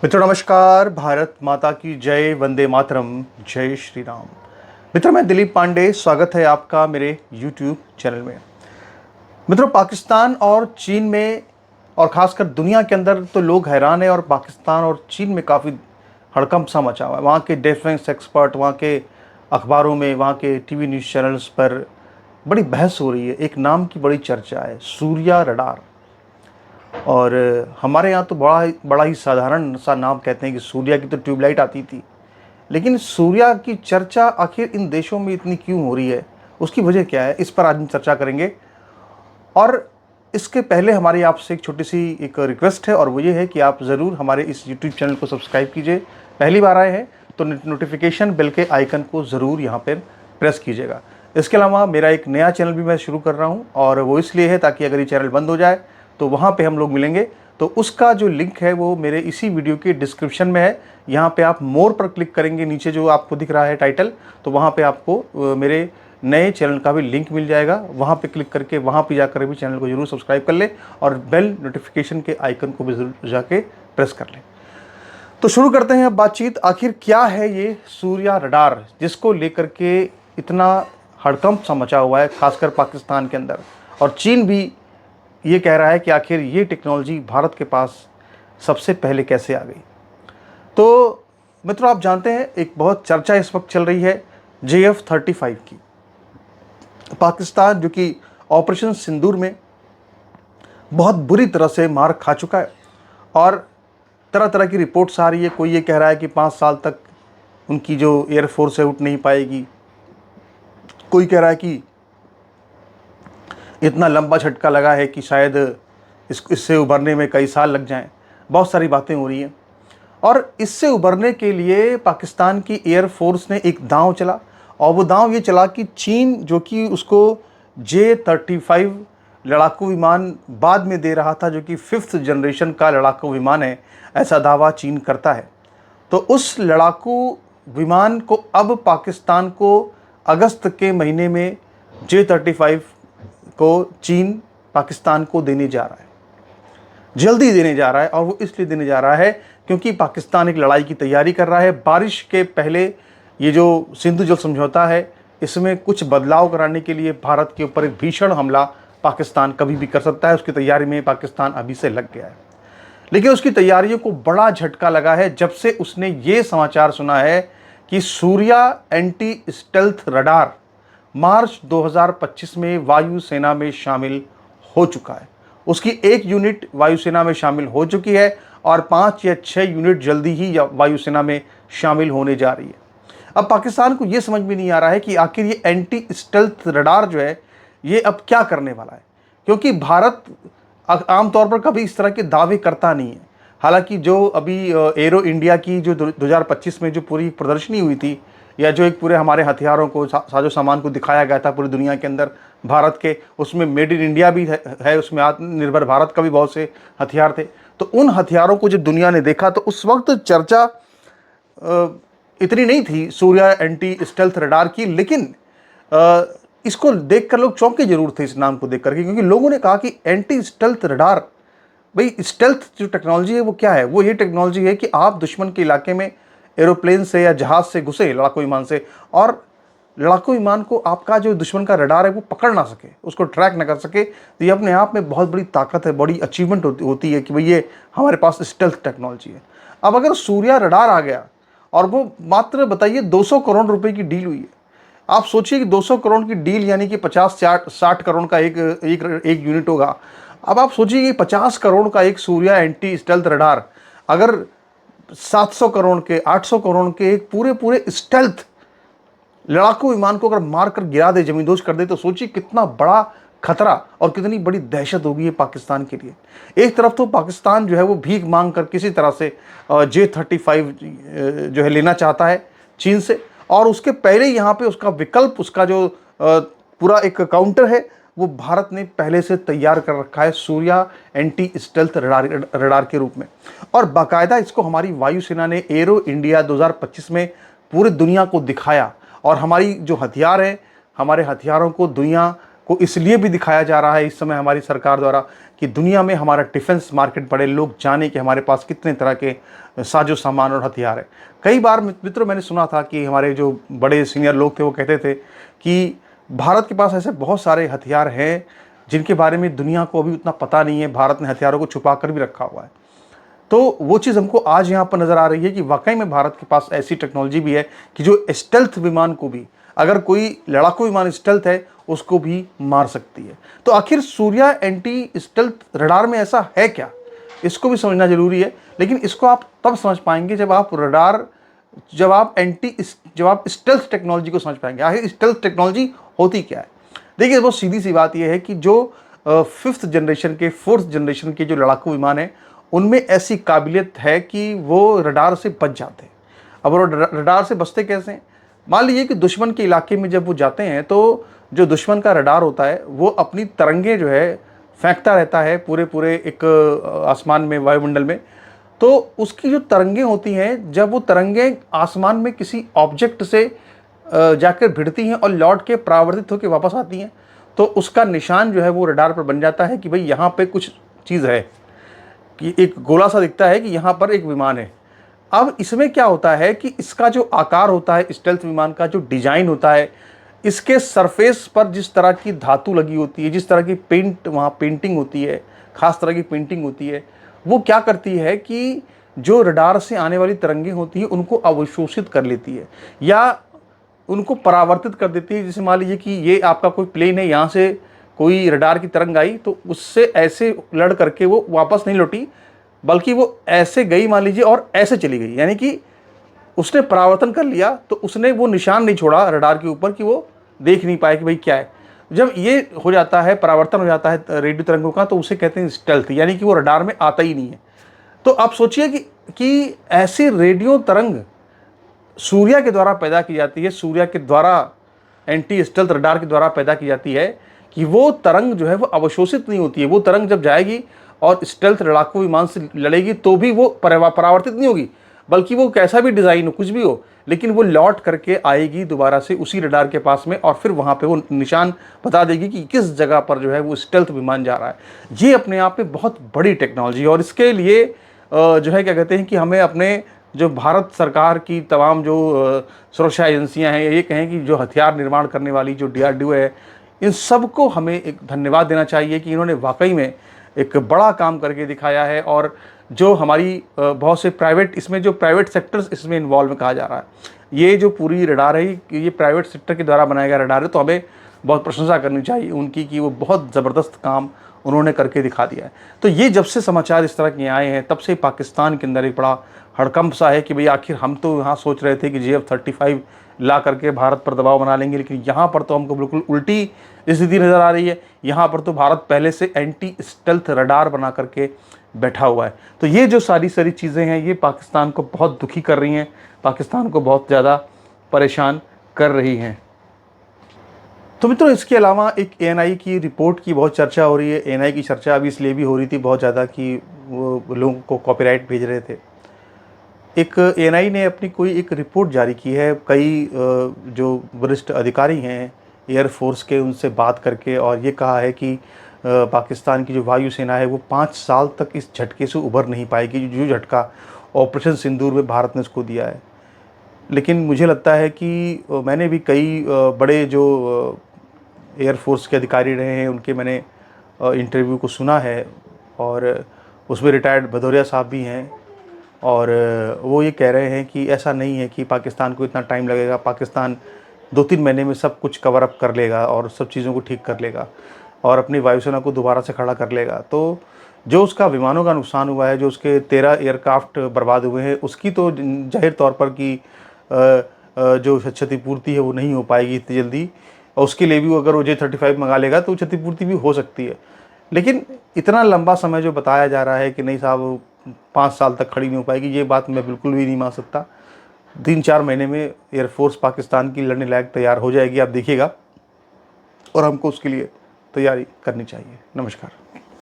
मित्रों नमस्कार। भारत माता की जय, वंदे मातरम, जय श्री राम। मित्रों मैं दिलीप पांडे, स्वागत है आपका मेरे YouTube चैनल में। मित्रों पाकिस्तान और चीन में और ख़ासकर दुनिया के अंदर तो लोग हैरान हैं और पाकिस्तान और चीन में काफ़ी हड़कंप सा मचा हुआ है। वहाँ के डिफेंस एक्सपर्ट, वहाँ के अखबारों में, वहाँ के टीवी न्यूज़ चैनल्स पर बड़ी बहस हो रही है। एक नाम की बड़ी चर्चा है, सूर्या रडार। और हमारे यहाँ तो बड़ा ही साधारण सा नाम कहते हैं कि सूर्या की तो ट्यूबलाइट आती थी। लेकिन सूर्या की चर्चा आखिर इन देशों में इतनी क्यों हो रही है, उसकी वजह क्या है, इस पर आज हम चर्चा करेंगे। और इसके पहले हमारी आपसे एक छोटी सी एक रिक्वेस्ट है, और वो ये है कि आप ज़रूर हमारे इस यूट्यूब चैनल को सब्सक्राइब कीजिए। पहली बार आए हैं तो नोटिफिकेशन बेल के आइकन को ज़रूर यहाँ पर प्रेस कीजिएगा। इसके अलावा मेरा एक नया चैनल भी मैं शुरू कर रहा हूँ, और वो इसलिए है ताकि अगर ये चैनल बंद हो जाए तो वहाँ पे हम लोग मिलेंगे। तो उसका जो लिंक है वो मेरे इसी वीडियो के डिस्क्रिप्शन में है। यहाँ पे आप मोर पर क्लिक करेंगे, नीचे जो आपको दिख रहा है टाइटल, तो वहाँ पे आपको मेरे नए चैनल का भी लिंक मिल जाएगा। वहाँ पे क्लिक करके वहाँ पे जाकर भी चैनल को जरूर सब्सक्राइब कर ले, और बेल नोटिफिकेशन के आइकन को भी जरूर जाके प्रेस कर लें। तो शुरू करते हैं अब बातचीत। आखिर क्या है ये सूर्या रडार, जिसको लेकर के इतना हड़कंप सा मचा हुआ है, खासकर पाकिस्तान के अंदर। और चीन भी ये कह रहा है कि आखिर ये टेक्नोलॉजी भारत के पास सबसे पहले कैसे आ गई। तो मित्रों आप जानते हैं एक बहुत चर्चा इस वक्त चल रही है JF-35 की। पाकिस्तान जो कि ऑपरेशन सिंदूर में बहुत बुरी तरह से मार खा चुका है, और तरह तरह की रिपोर्ट्स आ रही है। कोई ये कह रहा है कि 5 साल तक उनकी जो एयरफोर्स है उठ नहीं पाएगी। कोई कह रहा है कि इतना लंबा झटका लगा है कि शायद इससे उभरने में कई साल लग जाएं। बहुत सारी बातें हो रही हैं, और इससे उभरने के लिए पाकिस्तान की एयरफोर्स ने एक दांव चला, और वो दांव ये चला कि चीन जो कि उसको J-35 लड़ाकू विमान बाद में दे रहा था, जो कि 5th जनरेशन का लड़ाकू विमान है, ऐसा दावा चीन करता है। तो उस लड़ाकू विमान को अब पाकिस्तान को अगस्त के महीने में J-35 को चीन पाकिस्तान को देने जा रहा है, जल्दी देने जा रहा है। और वो इसलिए देने जा रहा है क्योंकि पाकिस्तान एक लड़ाई की तैयारी कर रहा है। बारिश के पहले ये जो सिंधु जल समझौता है, इसमें कुछ बदलाव कराने के लिए भारत के ऊपर एक भीषण हमला पाकिस्तान कभी भी कर सकता है। उसकी तैयारी में पाकिस्तान अभी से लग गया है। लेकिन उसकी तैयारियों को बड़ा झटका लगा है जब से उसने ये समाचार सुना है कि सूर्या एंटी स्टेल्थ रडार मार्च 2025 में वायुसेना में शामिल हो चुका है। उसकी 1 यूनिट वायुसेना में शामिल हो चुकी है, और 5 या 6 यूनिट जल्दी ही वायुसेना में शामिल होने जा रही है। अब पाकिस्तान को यह समझ में नहीं आ रहा है कि आखिर ये एंटी स्टेल्थ रडार जो है ये अब क्या करने वाला है, क्योंकि भारत आमतौर पर कभी इस तरह के दावे करता नहीं है। हालांकि जो अभी एरो इंडिया की जो 2025 में जो पूरी प्रदर्शनी हुई थी, या जो एक पूरे हमारे हथियारों को, साजो सामान को दिखाया गया था पूरी दुनिया के अंदर भारत के, उसमें मेड इन इंडिया भी है, उसमें आत्मनिर्भर भारत का भी बहुत से हथियार थे। तो उन हथियारों को जब दुनिया ने देखा तो उस वक्त चर्चा इतनी नहीं थी सूर्या एंटी स्टेल्थ रडार की। लेकिन इसको देखकर लोग चौंके जरूर थे इस नाम को देख करके, क्योंकि लोगों ने कहा कि एंटी स्टेल्थ रडार, भाई स्टेल्थ जो टेक्नोलॉजी है वो क्या है। वो ये टेक्नोलॉजी है कि आप दुश्मन के इलाके में एरोप्लेन से या जहाज से घुसे, लड़ाकू विमान से, और लड़ाकू विमान को आपका जो दुश्मन का रडार है वो पकड़ ना सके, उसको ट्रैक ना कर सके। तो ये अपने आप में बहुत बड़ी ताकत है, बड़ी अचीवमेंट होती है कि भाई ये हमारे पास स्टेल्थ टेक्नोलॉजी है। अब अगर सूर्या रडार आ गया, और वो मात्र बताइए 200 करोड़ रुपए की डील हुई है। आप सोचिए कि 200 करोड़ की डील यानी कि 50-60 करोड़ का एक यूनिट होगा। अब आप सोचिए कि 50 करोड़ का एक सूर्या एंटी स्टेल्थ रडार अगर 700 करोड़ के, 800 करोड़ के एक पूरे स्टेल्थ लड़ाकू विमान को अगर मारकर गिरा दे, जमींदोज कर दे, तो सोचिए कितना बड़ा खतरा और कितनी बड़ी दहशत होगी ये पाकिस्तान के लिए। एक तरफ तो पाकिस्तान जो है वो भीख मांग कर किसी तरह से J-35 जो है लेना चाहता है चीन से, और उसके पहले यहाँ पे उसका विकल्प, उसका जो पूरा एक काउंटर है वो भारत ने पहले से तैयार कर रखा है सूर्या एंटी स्टेल्थ रडार के रूप में। और बाकायदा इसको हमारी वायुसेना ने एरो इंडिया 2025 में पूरी दुनिया को दिखाया, और हमारी जो हथियार हैं, हमारे हथियारों को दुनिया को इसलिए भी दिखाया जा रहा है इस समय हमारी सरकार द्वारा कि दुनिया में हमारा डिफेंस मार्केट बढ़े, लोग जाने कि हमारे पास कितने तरह के साजो सामान और हथियार है। कई बार मित्रों मैंने सुना था कि हमारे जो बड़े सीनियर लोग थे वो कहते थे कि भारत के पास ऐसे बहुत सारे हथियार हैं जिनके बारे में दुनिया को अभी उतना पता नहीं है, भारत ने हथियारों को छुपा कर भी रखा हुआ है। तो वो चीज़ हमको आज यहाँ पर नज़र आ रही है कि वाकई में भारत के पास ऐसी टेक्नोलॉजी भी है कि जो स्टेल्थ विमान को भी, अगर कोई लड़ाकू विमान स्टेल्थ है, उसको भी मार सकती है। तो आखिर सूर्या एंटी स्टेल्थ रडार में ऐसा है क्या, इसको भी समझना जरूरी है। लेकिन इसको आप तब समझ पाएंगे जब आप रडार, जब आप स्टेल्थ टेक्नोलॉजी को समझ पाएंगे। आखिर स्टेल्थ टेक्नोलॉजी होती क्या है। देखिए बहुत सीधी सी बात यह है कि जो 5th जनरेशन के 4th जनरेशन के जो लड़ाकू विमान है उनमें ऐसी काबिलियत है कि वो रडार से बच जाते हैं। अब वो रडार से बचते कैसे हैं? मान लीजिए कि दुश्मन के इलाके में जब वो जाते हैं तो जो दुश्मन का रडार होता है वो अपनी तरंगे जो है फेंकता रहता है पूरे एक आसमान में, वायुमंडल में। तो उसकी जो तरंगे होती हैं, जब वो तरंगे आसमान में किसी ऑब्जेक्ट से जाकर भिड़ती हैं और लौट के परावर्तित होकर वापस आती हैं, तो उसका निशान जो है वो रडार पर बन जाता है कि भाई यहाँ पे कुछ चीज़ है, कि एक गोला सा दिखता है कि यहाँ पर एक विमान है। अब इसमें क्या होता है कि इसका जो आकार होता है, स्टेल्थ विमान का जो डिजाइन होता है, इसके सरफेस पर जिस तरह की धातु लगी होती है, जिस तरह की वहाँ पेंटिंग होती है, खास तरह की पेंटिंग होती है, वो क्या करती है कि जो रडार से आने वाली तरंगें होती हैं उनको अवशोषित कर लेती है या उनको परावर्तित कर देती है। जैसे मान लीजिए कि ये आपका कोई प्लेन है, यहाँ से कोई रडार की तरंग आई तो उससे ऐसे लड़ करके वो वापस नहीं लौटी, बल्कि वो ऐसे गई मान लीजिए और ऐसे चली गई, यानी कि उसने परावर्तन कर लिया। तो उसने वो निशान नहीं छोड़ा रडार के ऊपर कि वो देख नहीं पाए कि भाई क्या है। जब ये हो जाता है, परावर्तन हो जाता है रेडियो तरंगों का, तो उसे कहते हैं स्टेल्थ, यानी कि वो रडार में आता ही नहीं है। तो आप सोचिए कि ऐसी रेडियो तरंग सूर्य के द्वारा पैदा की जाती है, सूर्य के द्वारा एंटी स्टेल्थ रडार के द्वारा पैदा की जाती है, कि वो तरंग जो है वो अवशोषित नहीं होती है। वो तरंग जब जाएगी और स्टेल्थ लड़ाकू विमान से लड़ेगी तो भी वो परावर्तित नहीं होगी, बल्कि वो कैसा भी डिज़ाइन हो, कुछ भी हो, लेकिन वो लौट करके आएगी दोबारा से उसी रडार के पास में और फिर वहाँ पे वो निशान बता देगी कि किस जगह पर जो है वो स्टेल्थ विमान जा रहा है। ये अपने आप में बहुत बड़ी टेक्नोलॉजी है और इसके लिए जो है क्या कहते हैं कि हमें अपने जो भारत सरकार की तमाम जो सुरक्षा एजेंसियां हैं, ये कहें कि जो हथियार निर्माण करने वाली जो DRDO है, इन सबको हमें एक धन्यवाद देना चाहिए कि इन्होंने वाकई में एक बड़ा काम करके दिखाया है। और जो हमारी बहुत से प्राइवेट, इसमें जो प्राइवेट सेक्टर्स इसमें इन्वॉल्व कहा जा रहा है, ये जो पूरी रडार है ये प्राइवेट सेक्टर के द्वारा बनाया गया रडार है, तो हमें बहुत प्रशंसा करनी चाहिए उनकी कि वो बहुत ज़बरदस्त काम उन्होंने करके दिखा दिया है। तो ये जब से समाचार इस तरह के आए हैं तब से पाकिस्तान के अंदर एक बड़ा हड़कंप सा है कि भाई आखिर हम तो यहाँ सोच रहे थे कि JF-35 ला करके भारत पर दबाव बना लेंगे, लेकिन यहाँ पर तो हमको बिल्कुल उल्टी स्थिति नज़र आ रही है। यहाँ पर तो भारत पहले से एंटी स्टेल्थ रडार बना करके बैठा हुआ है। तो ये जो सारी चीज़ें हैं ये पाकिस्तान को बहुत दुखी कर रही हैं, पाकिस्तान को बहुत ज़्यादा परेशान कर रही हैं। तो मित्रों इसके अलावा एक ANI की रिपोर्ट की बहुत चर्चा हो रही है। ANI की चर्चा अभी इसलिए भी हो रही थी बहुत ज़्यादा कि वो लोगों को कॉपीराइट भेज रहे थे। एक ANI ने अपनी कोई एक रिपोर्ट जारी की है, कई जो वरिष्ठ अधिकारी हैं एयरफोर्स के उनसे बात करके, और ये कहा है कि पाकिस्तान की जो वायुसेना है वो 5 साल तक इस झटके से उभर नहीं पाएगी जो झटका ऑपरेशन सिंदूर में भारत ने उसको दिया है। लेकिन मुझे लगता है कि मैंने भी कई बड़े जो एयरफोर्स के अधिकारी रहे हैं उनके मैंने इंटरव्यू को सुना है, और उसमें रिटायर्ड भदौरिया साहब भी हैं, और वो ये कह रहे हैं कि ऐसा नहीं है कि पाकिस्तान को इतना टाइम लगेगा, पाकिस्तान 2-3 महीने में सब कुछ कवर अप कर लेगा और सब चीज़ों को ठीक कर लेगा और अपनी वायुसेना को दोबारा से खड़ा कर लेगा। तो जो उसका विमानों का नुकसान हुआ है, जो उसके 13 एयरक्राफ्ट बर्बाद हुए हैं, उसकी तो जाहिर तौर पर कि जो क्षतिपूर्ति है वो नहीं हो पाएगी इतनी जल्दी, और उसके लिए भी अगर वो J-35 मंगा लेगा तो क्षतिपूर्ति भी हो सकती है। लेकिन इतना लंबा समय जो बताया जा रहा है कि नहीं साहब 5 साल तक खड़ी नहीं हो पाएगी, ये बात मैं बिल्कुल भी नहीं मान सकता। 3-4 महीने में एयरफोर्स पाकिस्तान की लड़ने लायक तैयार हो जाएगी, आप देखिएगा, और हमको उसके लिए तैयारी करनी चाहिए। नमस्कार।